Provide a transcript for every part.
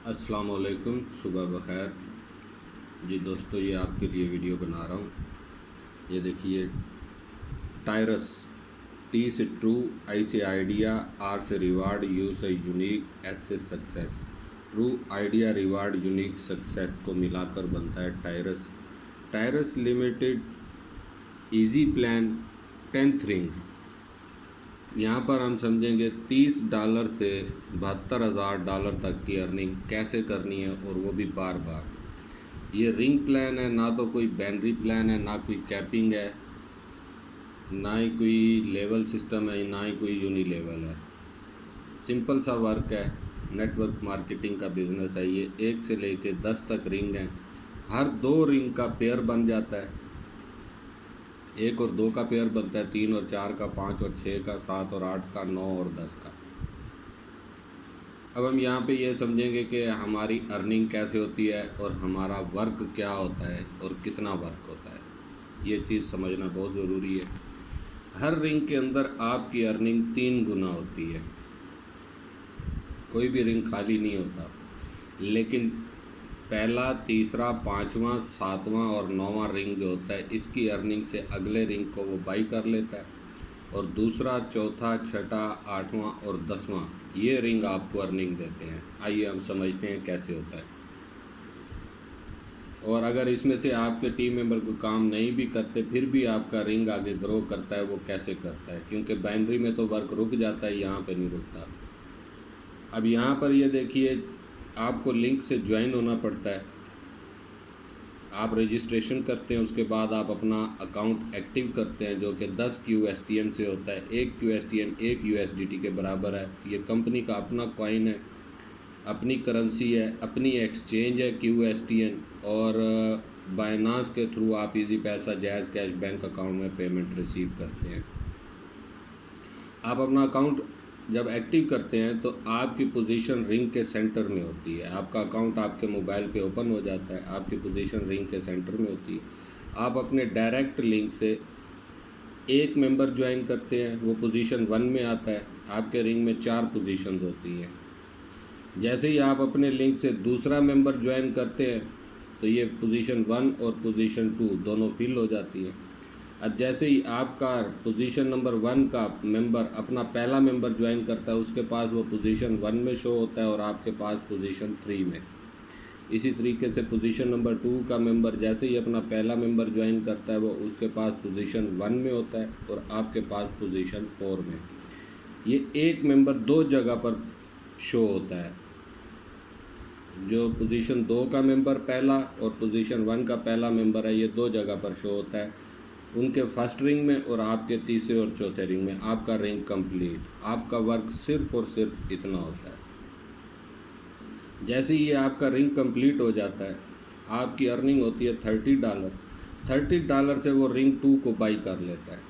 अस्सलाम वालेकुम, सुबह बखैर जी दोस्तों। ये आपके लिए वीडियो बना रहा हूँ। ये देखिए, टायरस, टी से ट्रू, आई से आइडिया, आर से रिवार्ड, यू से यूनिक, एस से success. True, idea, reward, unique, success को मिलाकर बनता है Tirus. Tirus limited easy plan 10th ring. यहाँ पर हम समझेंगे $30 से $72,000 तक की अर्निंग कैसे करनी है, और वो भी बार बार। ये रिंग प्लान है, ना तो कोई बाइनरी प्लान है, ना कोई कैपिंग है, ना ही कोई लेवल सिस्टम है, ना ही कोई यूनी लेवल है। सिंपल सा वर्क है, नेटवर्क मार्केटिंग का बिजनेस है। ये 1 से लेके 10 तक रिंग हैं। हर 2 रिंग का पेयर बन जाता है। 1 और 2 का पेयर बनता है, 3 और 4 का, 5 और 6 का, 7 और 8 का, 9 और 10 का। अब हम यहाँ पे ये समझेंगे कि हमारी अर्निंग कैसे होती है, और हमारा वर्क क्या होता है, और कितना वर्क होता है। ये चीज़ समझना बहुत ज़रूरी है। हर रिंग के अंदर आपकी अर्निंग 3 गुना होती है। कोई भी रिंग खाली नहीं होता, लेकिन पहला, तीसरा, पाँचवा, सातवां और 9वां रिंग जो होता है, इसकी अर्निंग से अगले रिंग को वो बाई कर लेता है। और दूसरा, चौथा, छठा, 8वां और 10वां, ये रिंग आपको अर्निंग देते हैं। आइए हम समझते हैं कैसे होता है। और अगर इसमें से आपके टीम मेंबर को काम नहीं भी करते, फिर भी आपका रिंग आगे ग्रो करता है, वो कैसे करता है? क्योंकि बाइनरी में तो वर्क रुक जाता है, यहाँ पे नहीं रुकता। अब यहाँ पर ये देखिए, आपको लिंक से ज्वाइन होना पड़ता है। आप रजिस्ट्रेशन करते हैं, उसके बाद आप अपना अकाउंट एक्टिव करते हैं, जो कि 10 QSTN से होता है। 1 QSTN 1 USDT के बराबर है। ये कंपनी का अपना कॉइन है, अपनी करेंसी है, अपनी एक्सचेंज है QSTN। और बाइनांस के थ्रू आप इजी पैसा, जैज़ कैश बैंक अकाउंट में पेमेंट रिसीव करते हैं। आप अपना अकाउंट जब एक्टिव करते हैं तो आपकी पोजीशन रिंग के सेंटर में होती है। आपका अकाउंट आपके मोबाइल पे ओपन हो जाता है, आपकी पोजीशन रिंग के सेंटर में होती है। आप अपने डायरेक्ट लिंक से एक मेंबर ज्वाइन करते हैं, वो पोजीशन 1 में आता है। आपके रिंग में 4 पोजीशंस होती हैं। जैसे ही आप अपने लिंक से दूसरा मेंबर ज्वाइन करते हैं, तो ये पोजीशन 1 और पोजीशन 2 दोनों फिल हो जाती हैं। अब जैसे ही आपका पोजीशन नंबर 1 का मेंबर अपना पहला मेंबर ज्वाइन करता है, उसके पास वो पोजीशन 1 में शो होता है, और आपके पास पोजीशन 3 में। इसी तरीके से पोजीशन नंबर 2 का मेंबर जैसे ही अपना पहला मेंबर ज्वाइन करता है, वो उसके पास पोजीशन 1 में होता है, और आपके पास पोजीशन 4 में। ये एक मेंबर 2 जगह पर शो होता है। जो पोजीशन 2 का मेंबर पहला और पोजीशन 1 का पहला मेंबर है, ये 2 जगह पर शो होता है, उनके फर्स्ट रिंग में और आपके तीसरे और चौथे रिंग में। आपका रिंग कंप्लीट। आपका वर्क सिर्फ और सिर्फ इतना होता है। जैसे ही ये आपका रिंग कंप्लीट हो जाता है, आपकी अर्निंग होती है $30। $30 से वो रिंग 2 को बाई कर लेता है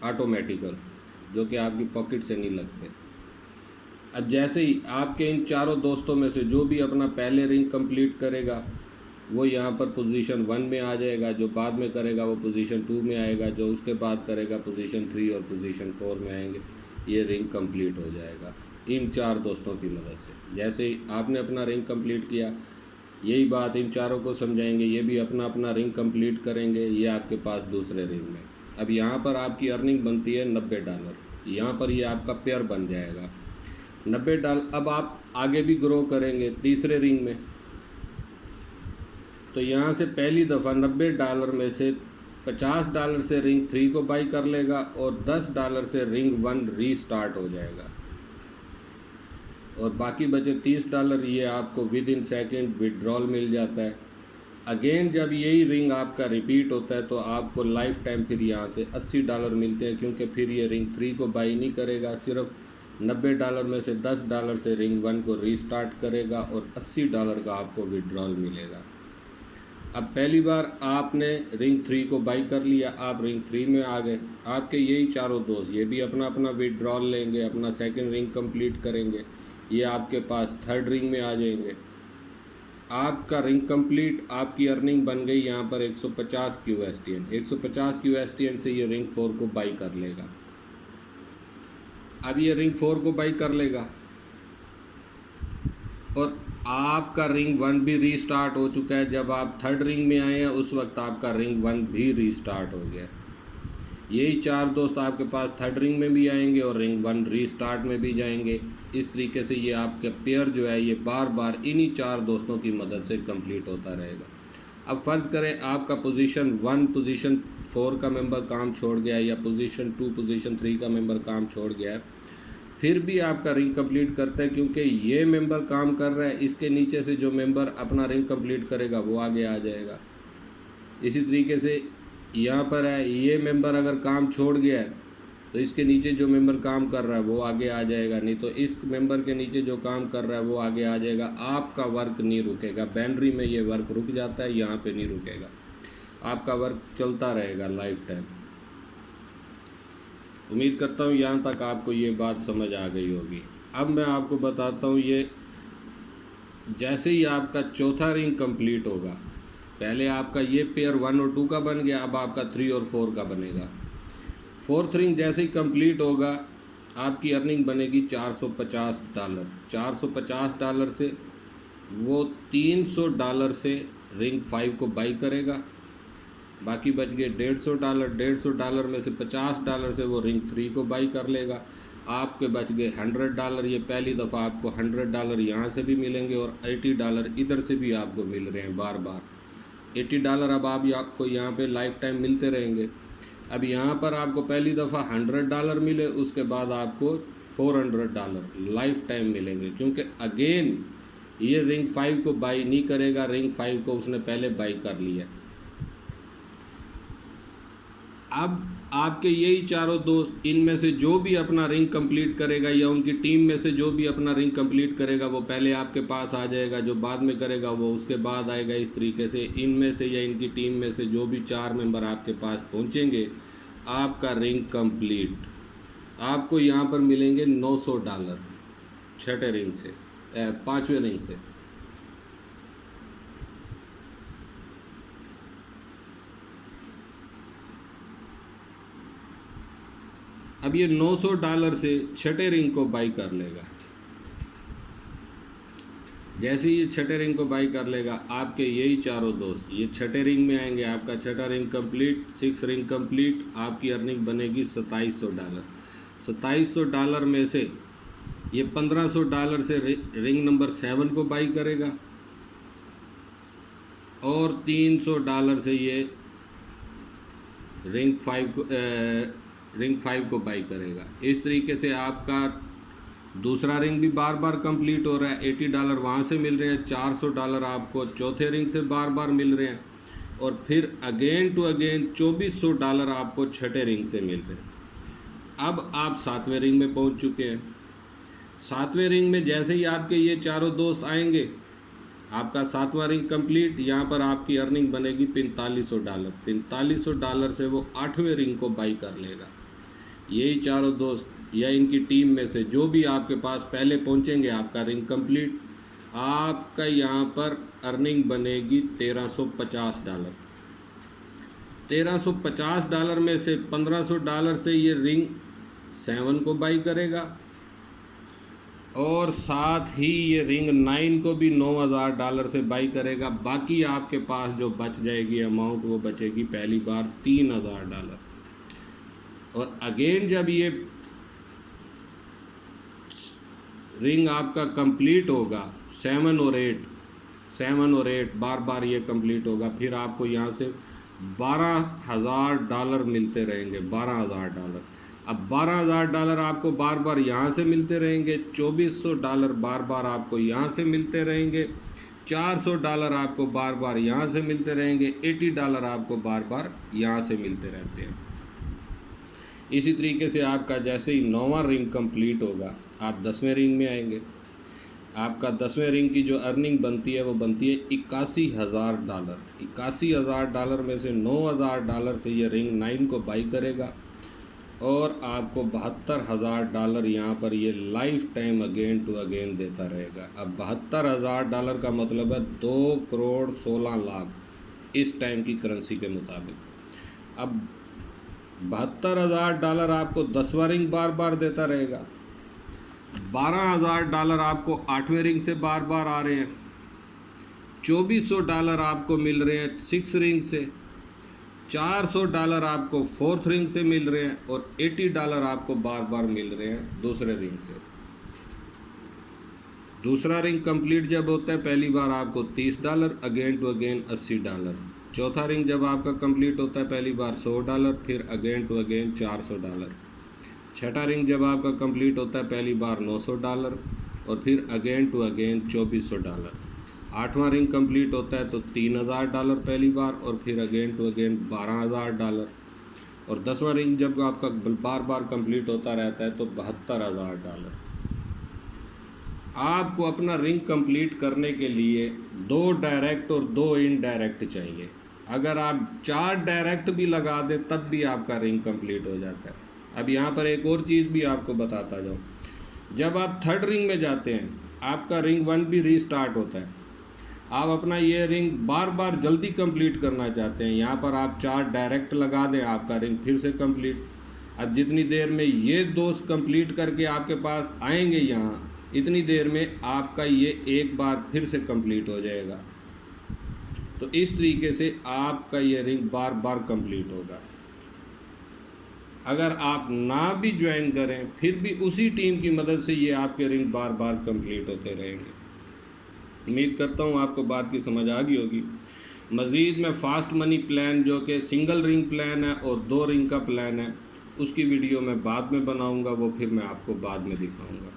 ऑटोमेटिकल, जो कि आपकी पॉकेट से नहीं लगते। अब जैसे ही आपके इन चारों दोस्तों में से जो भी अपना पहले रिंग कंप्लीट करेगा, वो यहाँ पर पोजीशन 1 में आ जाएगा। जो बाद में करेगा वो पोजीशन 2 में आएगा। जो उसके बाद करेगा पोजीशन 3 और पोजीशन 4 में आएंगे। ये रिंग कंप्लीट हो जाएगा इन 4 दोस्तों की मदद से। जैसे ही आपने अपना रिंग कंप्लीट किया, यही बात इन चारों को समझाएंगे, ये भी अपना अपना रिंग कंप्लीट करेंगे। ये आपके पास दूसरे रिंग में। अब यहाँ पर आपकी अर्निंग बनती है $90। यहाँ पर ये आपका पेयर बन जाएगा $90। अब आप आगे भी ग्रो करेंगे तीसरे रिंग में, तो यहाँ से पहली दफ़ा $90 में से $50 से रिंग 3 को बाई कर लेगा, और $10 से रिंग 1 रीस्टार्ट हो जाएगा, और बाकी बचे $30 ये आपको विद इन सेकेंड विड्रॉल मिल जाता है। अगेन जब यही रिंग आपका रिपीट होता है, तो आपको लाइफ टाइम फिर यहाँ से $80 मिलते हैं, क्योंकि फिर ये रिंग 3 को बाई नहीं करेगा। सिर्फ $90 में से $10 से रिंग 1 को रीस्टार्ट करेगा, और $80 का आपको विड्रॉल मिलेगा। अब पहली बार आपने रिंग 3 को बाई कर लिया, आप रिंग 3 में आ गए। आपके यही चारों दोस्त ये भी अपना अपना विड्रॉल लेंगे, अपना सेकंड रिंग कंप्लीट करेंगे। ये आपके पास थर्ड रिंग में आ जाएंगे। आपका रिंग कंप्लीट, आपकी अर्निंग बन गई यहाँ पर 150 QSTN। 150 QSTN से ये रिंग 4 को बाई कर लेगा। अब ये रिंग 4 को बाई कर लेगा, और आपका रिंग 1 भी रीस्टार्ट हो चुका है। जब आप थर्ड रिंग में आए हैं उस वक्त आपका रिंग 1 भी रीस्टार्ट हो गया। यही 4 दोस्त आपके पास थर्ड रिंग में भी आएंगे और रिंग 1 रीस्टार्ट में भी जाएंगे। इस तरीके से ये आपका पेयर जो है ये बार बार इन्हीं 4 दोस्तों की मदद से कंप्लीट होता रहेगा। अब फ़र्ज़ करें आपका पोजीशन 1 पोजीशन 4 का मेंबर काम छोड़ गया है या पोजीशन 2 पोजीशन 3 का मेंबर काम छोड़ गया है, फिर भी आपका रिंग कंप्लीट करता है क्योंकि ये मेंबर काम कर रहा है। इसके नीचे से जो मेंबर अपना रिंग कंप्लीट करेगा वो आगे आ जाएगा। इसी तरीके से यहाँ पर है, ये मेंबर अगर काम छोड़ गया है तो इसके नीचे जो मेंबर काम कर रहा है वो आगे आ जाएगा, नहीं तो इस मेंबर के नीचे जो काम कर रहा है वो आगे आ जाएगा। आपका वर्क नहीं रुकेगा। बाइनरी में ये वर्क रुक जाता है, यहाँ पे नहीं रुकेगा। आपका वर्क चलता रहेगा लाइफ टाइम। उम्मीद करता हूँ यहाँ तक आपको ये बात समझ आ गई होगी। अब मैं आपको बताता हूँ, ये जैसे ही आपका चौथा रिंग कंप्लीट होगा, पहले आपका ये पेयर 1 और 2 का बन गया, अब आपका 3 और 4 का बनेगा। फोर्थ रिंग जैसे ही कंप्लीट होगा आपकी अर्निंग बनेगी $450। $450 से वो $300 से रिंग 5 को बाई करेगा, बाकी बच गए $150। $150 में से $50 से वो रिंग 3 को बाई कर लेगा। आपके बच गए $100। ये पहली दफ़ा आपको $100 यहाँ से भी मिलेंगे और $80 इधर से भी आपको मिल रहे हैं बार बार। $80 अब आपको यहाँ पे लाइफ टाइम मिलते रहेंगे। अब यहाँ पर आपको पहली दफ़ा $100 मिले, उसके बाद आपको $400 लाइफ टाइम मिलेंगे, क्योंकि अगेन ये रिंग 5 को बाई नहीं करेगा। रिंग 5 को उसने पहले बाई कर लिया। अब आपके यही चारों दोस्त, इनमें से जो भी अपना रिंग कंप्लीट करेगा या उनकी टीम में से जो भी अपना रिंग कंप्लीट करेगा वो पहले आपके पास आ जाएगा, जो बाद में करेगा वो उसके बाद आएगा। इस तरीके से इनमें से या इनकी टीम में से जो भी 4 मेंबर आपके पास पहुंचेंगे, आपका रिंग कंप्लीट। आपको यहाँ पर मिलेंगे $900 छठे रिंग से, 5वें रिंग से। अब ये $900 से छठे रिंग को बाई कर लेगा। जैसे ही ये छठे रिंग को बाई कर लेगा, आपके यही चारों दोस्त ये छठे रिंग में आएंगे। आपका छठा रिंग कंप्लीट, 6 रिंग कंप्लीट, आपकी अर्निंग बनेगी $2700। $2700 में से ये $1500 से रिंग नंबर 7 को बाई करेगा और $300 से ये रिंग 5 को बाई करेगा। इस तरीके से आपका दूसरा रिंग भी बार बार कंप्लीट हो रहा है। $80 वहाँ से मिल रहे हैं, $400 आपको चौथे रिंग से बार बार मिल रहे हैं और फिर अगेन टू अगेन $2400 आपको छठे रिंग से मिल रहे हैं। अब आप 7वें रिंग में पहुँच चुके हैं। 7वें रिंग में जैसे ही आपके ये चारों दोस्त आएंगे, आपका 7वां रिंग कंप्लीट। यहाँ पर आपकी अर्निंग बनेगी $4500। $4500 से वो 8वें रिंग को बाई कर लेगा। यही चारों दोस्त या इनकी टीम में से जो भी आपके पास पहले पहुंचेंगे, आपका रिंग कंप्लीट। आपका यहाँ पर अर्निंग बनेगी $1350। $1350 में से $1500 से ये रिंग 7 को बाई करेगा और साथ ही ये रिंग 9 को भी $9000 से बाई करेगा। बाकी आपके पास जो बच जाएगी अमाउंट, वो बचेगी पहली बार $3000। और अगेन जब ये रिंग आपका कंप्लीट होगा, 7 और 8 बार बार ये कंप्लीट होगा, फिर आपको यहाँ से $12000 मिलते रहेंगे। $12000। अब $12000 आपको बार बार यहाँ से मिलते रहेंगे। $2400 बार बार आपको यहाँ से मिलते रहेंगे। $400 आपको बार बार यहाँ से मिलते रहेंगे। $80 आपको बार बार यहाँ से मिलते रहते हैं। इसी तरीके से आपका जैसे ही 9वां रिंग कंप्लीट होगा, आप 10वें रिंग में आएंगे। आपका 10वें रिंग की जो अर्निंग बनती है वो बनती है $81000। $81000 में से $9000 से ये रिंग 9 को बाई करेगा और आपको $72000 यहाँ पर ये life time again to again देता रहेगा। अब $72000 का मतलब है 2,16,00,000 इस टाइम की करेंसी के मुताबिक। अब $72000 आपको 10वां रिंग बार बार देता रहेगा। $12,000 आपको 8वें रिंग से बार बार आ रहे हैं, $2,400 आपको मिल रहे हैं 6 रिंग से, $400 आपको 4th रिंग से मिल रहे हैं, और $80 आपको बार बार मिल रहे हैं दूसरे रिंग से। दूसरा रिंग कंप्लीट जब होता है पहली बार आपको $30, अगेन टू अगेन $80। चौथा रिंग जब आपका कंप्लीट होता है पहली बार $100, फिर अगेन टू अगेन $400। छठा रिंग जब आपका कंप्लीट होता है पहली बार $900, और फिर अगेन टू अगेन $2,400। आठवां रिंग कंप्लीट होता है तो $3,000 पहली बार, और फिर अगेन टू अगेन $12,000। और 10वां रिंग जब आपका बार बार कंप्लीट होता रहता है तो $72,000। आपको अपना रिंग कंप्लीट करने के लिए 2 डायरेक्ट और 2 इनडायरेक्ट चाहिए। अगर आप 4 डायरेक्ट भी लगा दें तब भी आपका रिंग कंप्लीट हो जाता है। अब यहाँ पर एक और चीज़ भी आपको बताता जाऊँ, जब आप 3rd रिंग में जाते हैं आपका रिंग 1 भी रीस्टार्ट होता है। आप अपना ये रिंग बार बार जल्दी कंप्लीट करना चाहते हैं, यहाँ पर आप 4 डायरेक्ट लगा दें, आपका रिंग फिर से कंप्लीट। अब जितनी देर में ये 2 कंप्लीट करके आपके पास आएंगे यहाँ, इतनी देर में आपका ये एक बार फिर से कंप्लीट हो जाएगा। तो इस तरीके से आपका ये रिंग बार बार कंप्लीट होगा। अगर आप ना भी ज्वाइन करें फिर भी उसी टीम की मदद से ये आपके रिंग बार बार कंप्लीट होते रहेंगे। उम्मीद करता हूँ आपको बात की समझ आ गई होगी। मज़ीद मैं फास्ट मनी प्लान जो कि सिंगल रिंग प्लान है और 2 रिंग का प्लान है, उसकी वीडियो मैं बाद में बनाऊँगा, वो फिर मैं आपको बाद में दिखाऊँगा।